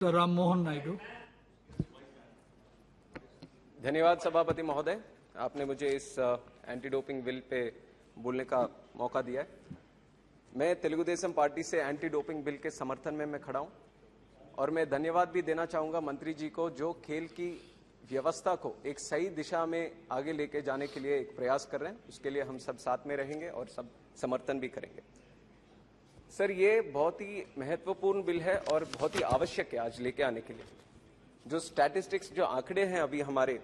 Dr. Ram Mohan Naidu. धन्यवाद सभापति महोदय, आपने मुझे इस एंटी डोपिंग बिल पे बोलने का मौका दिया है। मैं तेलुगुदेशम पार्टी से एंटी डोपिंग बिल के समर्थन में मैं खड़ा हूं और मैं धन्यवाद भी देना चाहूंगा मंत्री जी को, जो खेल की व्यवस्था को एक सही दिशा में आगे लेके जाने के लिए एक प्रयास कर रहे हैं। उसके लिए हम सब साथ में रहेंगे और सब समर्थन भी करेंगे। सर, ये बहुत ही महत्वपूर्ण बिल है और बहुत ही आवश्यक है आज लेके आने के लिए। जो स्टैटिस्टिक्स, जो आंकड़े हैं अभी हमारे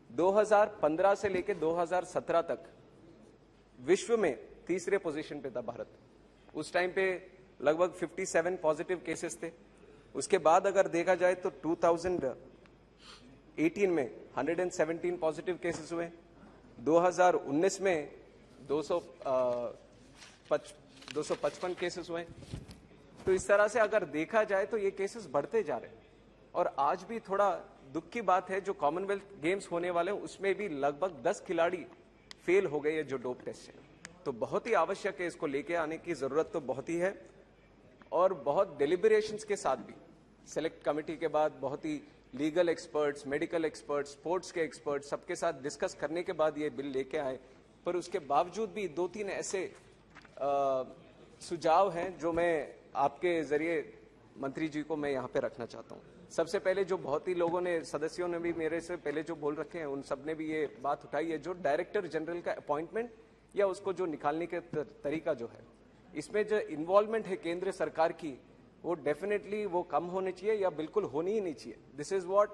2015 से लेकर 2017 तक विश्व में तीसरे पोजीशन पे था भारत। उस टाइम पे लगभग 57 पॉजिटिव केसेस थे। उसके बाद अगर देखा जाए तो 2018 में 117 पॉजिटिव केसेस हुए। 2019 में 255 केसेस हुए। तो इस तरह से अगर देखा जाए तो ये केसेस बढ़ते जा रहे हैं। और आज भी थोड़ा दुख की बात है, जो कॉमनवेल्थ गेम्स होने वाले हैं उसमें भी लगभग 10 खिलाड़ी फेल हो गए जो डोप टेस्ट है। तो बहुत ही आवश्यक है, इसको लेके आने की जरूरत तो बहुत ही है। और बहुत डेलिब्रेशंस के साथ भी सेलेक्ट कमेटी के बाद बहुत ही legal experts, medical experts, sports के एक्सपर्ट्स सबके साथ डिस्कस करने के बाद ये बिल लेके आए। पर उसके बावजूद भी 2-3 ऐसे सुझाव हैं जो मैं आपके जरिए मंत्री जी को मैं यहाँ पे रखना चाहता हूँ। सबसे पहले, जो बहुत ही लोगों ने, सदस्यों ने भी मेरे से पहले जो बोल रखे हैं, उन सब ने भी ये बात उठाई है, जो डायरेक्टर जनरल का अपॉइंटमेंट या उसको जो निकालने के तरीका जो है, इसमें जो इन्वॉल्वमेंट है केंद्र सरकार की, वो डेफिनेटली वो कम होनी चाहिए या बिल्कुल होनी ही नहीं चाहिए। This is what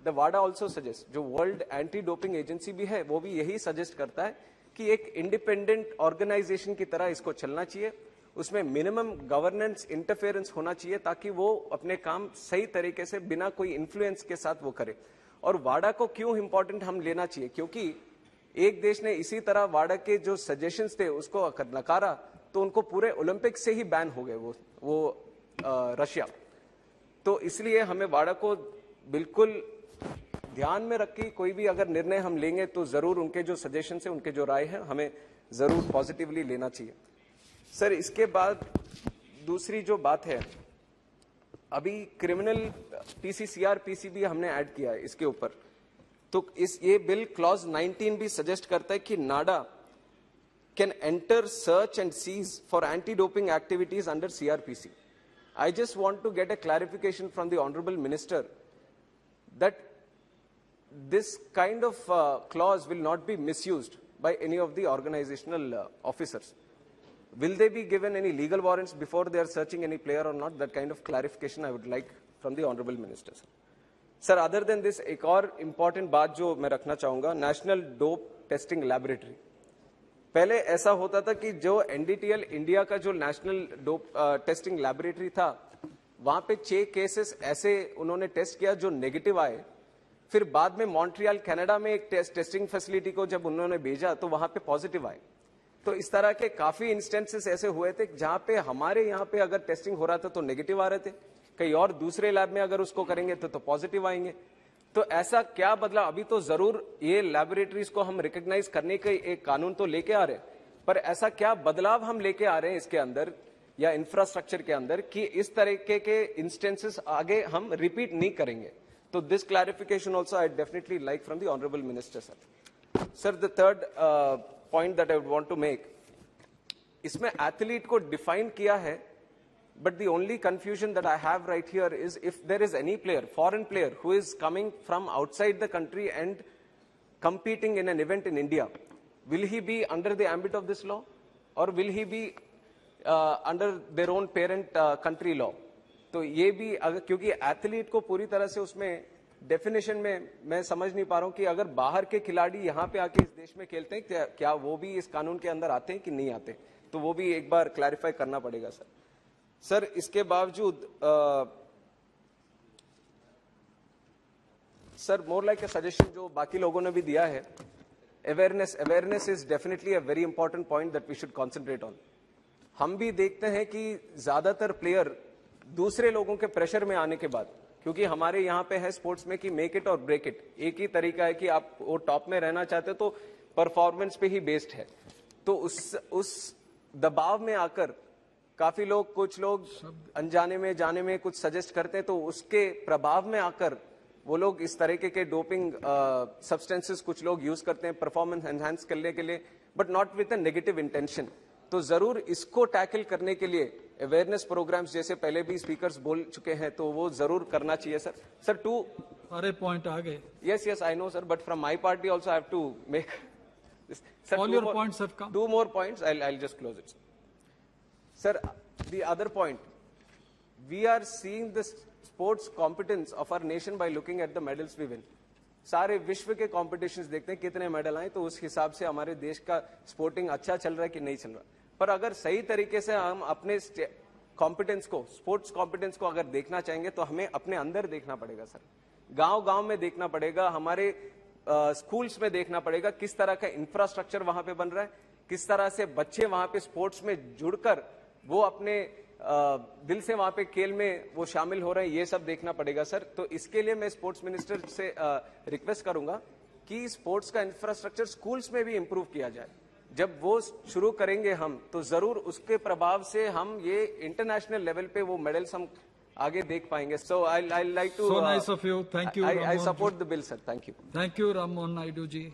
the Wada also suggest. जो वर्ल्ड एंटी डोपिंग एजेंसी भी है वो भी यही सजेस्ट करता है कि एक इंडिपेंडेंट ऑर्गेनाइजेशन की तरह इसको चलना चाहिए। उसमें मिनिमम गवर्नेंस इंटरफेरेंस होना चाहिए ताकि वो अपने काम सही तरीके से बिना कोई इन्फ्लुएंस के साथ वो करे। और वाडा को क्यों इंपॉर्टेंट हम लेना चाहिए, क्योंकि एक देश ने इसी तरह वाडा के जो सजेशंस थे उसको नकारा तो उनको पूरे ओलंपिक से ही बैन हो गए वो रशिया। तो इसलिए हमें वाडा को बिल्कुल ध्यान में रख के कोई भी अगर निर्णय हम लेंगे तो जरूर उनके जो सजेशन है, उनके जो राय है, हमें जरूर पॉजिटिवली लेना चाहिए। सर, इसके बाद दूसरी जो बात है, अभी क्रिमिनल पीसी सीआरपीसी भी हमने ऐड किया है इसके ऊपर। तो ये बिल क्लॉज 19 भी सजेस्ट करता है कि NADA can enter search and seize for anti doping activities under CrPC. I just want to get a clarification from the honourable minister that this kind of clause will not be misused by any of the organizational officers. Will they be given any legal warrants before they are searching any player or not? That kind of clarification I would like from the honorable minister. Sir, other than this, एक और important बात जो मैं रखना चाहूंगा, national dope testing laboratory. पहले ऐसा होता था कि जो एनडीटीएल इंडिया का जो नेशनल डोप टेस्टिंग लैबोरेटरी था, वहां पे 6 केसेस ऐसे उन्होंने टेस्ट किया जो नेगेटिव आए। फिर बाद में मॉन्ट्रियल कनाडा में एक टेस्टिंग फैसिलिटी को जब उन्होंने भेजा तो वहां पे पॉजिटिव आए। तो इस तरह के काफी इंस्टेंसेस ऐसे हुए थे जहां पे हमारे यहाँ पे अगर टेस्टिंग हो रहा था तो नेगेटिव आ रहे थे, कहीं और दूसरे लैब में अगर उसको करेंगे तो पॉजिटिव आएंगे। तो ऐसा क्या बदला? अभी तो जरूर ये लैबोरेटरीज को हम रिकॉग्नाइज करने के एक कानून तो लेके आ रहे हैं, पर ऐसा क्या बदलाव हम लेके आ रहे हैं इसके अंदर या इंफ्रास्ट्रक्चर के अंदर कि इस तरीके के इंस्टेंसेस आगे हम रिपीट नहीं करेंगे। So this clarification also I definitely like from the honorable minister, sir. Sir, the third point that I would want to make, इसमें athlete को define किया है, but the only confusion that I have right here is if there is any player, foreign player who is coming from outside the country and competing in an event in India, will he be under the ambit of this law or will he be under their own parent country law? तो ये भी अगर, क्योंकि athlete को पूरी तरह से उसमें डेफिनेशन में मैं समझ नहीं पा रहा हूं कि अगर बाहर के खिलाड़ी यहाँ पे आके इस देश में खेलते हैं क्या वो भी इस कानून के अंदर आते हैं कि नहीं आते, तो वो भी एक बार क्लैरिफाई करना पड़ेगा सर। सर, इसके बावजूद sir, more like a suggestion जो बाकी लोगों ने भी दिया है, awareness is definitely a very important point that we should concentrate on. हम भी देखते हैं कि ज्यादातर प्लेयर दूसरे लोगों के प्रेशर में आने के बाद, क्योंकि हमारे यहाँ पे है स्पोर्ट्स में कि मेक इट और ब्रेक इट, एक ही तरीका है कि आप वो टॉप में रहना चाहते तो परफॉर्मेंस पे ही बेस्ड है। तो उस दबाव में आकर काफी लोग, कुछ लोग अनजाने में जाने में कुछ सजेस्ट करते हैं, तो उसके प्रभाव में आकर वो लोग इस तरीके के डोपिंग सब्सटेंसेस कुछ लोग यूज करते हैं परफॉर्मेंस एनहांस करने के लिए, but not with a negative intention. तो जरूर इसको टैकल करने के लिए अवेयरनेस प्रोग्राम्स जैसे पहले भी स्पीकर्स बोल चुके हैं, तो वो जरूर करना चाहिए सर। सर टू सारे पॉइंट आ गए। yes I know sir, but from my party also I have to make this. Sir, All your points have come. 2 more points, I'll just close it. Sir, the other point, we are seeing the sports competence of our nation by looking at the medals we win. सारे विश्व के competitions देखते हैं कितने medal आए, तो उस हिसाब से हमारे देश का स्पोर्टिंग अच्छा चल रहा है कि नहीं चल रहा। पर अगर सही तरीके से हम अपने कॉम्पिटेंस को, स्पोर्ट्स कॉम्पिटेंस को अगर देखना चाहेंगे तो हमें अपने अंदर देखना पड़ेगा सर। गांव गांव में देखना पड़ेगा, हमारे स्कूल्स में देखना पड़ेगा किस तरह का इंफ्रास्ट्रक्चर वहां पे बन रहा है, किस तरह से बच्चे वहां पे स्पोर्ट्स में जुड़कर वो अपने दिल से वहां पे खेल में वो शामिल हो रहे हैं, ये सब देखना पड़ेगा सर। तो इसके लिए मैं स्पोर्ट्स मिनिस्टर से रिक्वेस्ट करूंगा कि स्पोर्ट्स का इंफ्रास्ट्रक्चर स्कूल्स में भी इंप्रूव किया जाए। जब वो शुरू करेंगे हम, तो जरूर उसके प्रभाव से हम ये इंटरनेशनल लेवल पे वो मेडल्स हम आगे देख पाएंगे। So I like to So nice of you. Thank you, I Ram Mohan support the bill sir, thank you। Thank you, Ram Mohan Naidu ji.